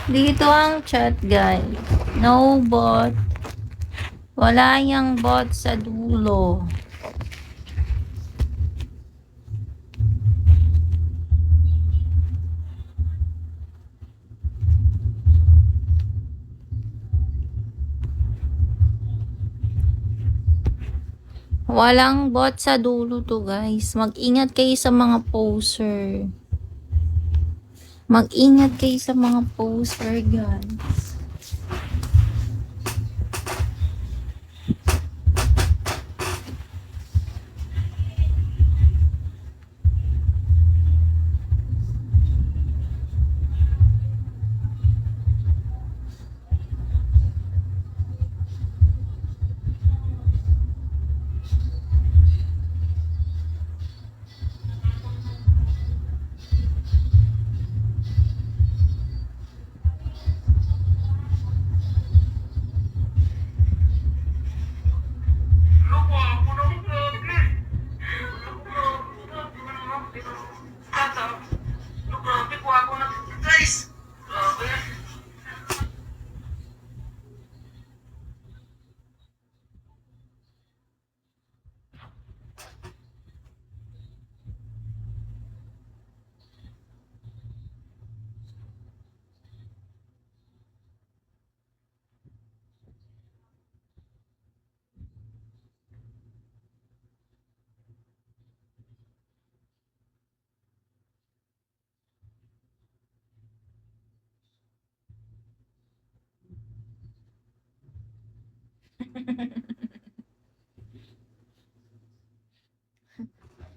Dito ang chat, guys. No bot. Wala yang bot sa dulo. Walang bot sa dulo to, guys. Mag-ingat kayo sa mga poser. Mag-ingat kayo sa mga poser, guys.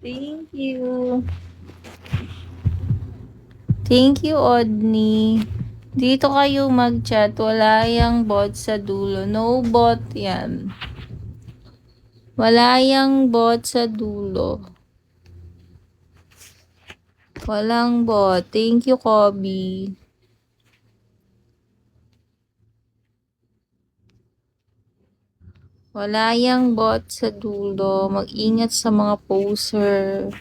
Thank you. Thank you, Odni. Dito kayo mag-chat. Wala yang bot sa dulo. No bot yan. Wala yang bot sa dulo. Walang bot. Thank you, Kobe. Wala yang bot sa dulo. Mag-ingat sa mga poser.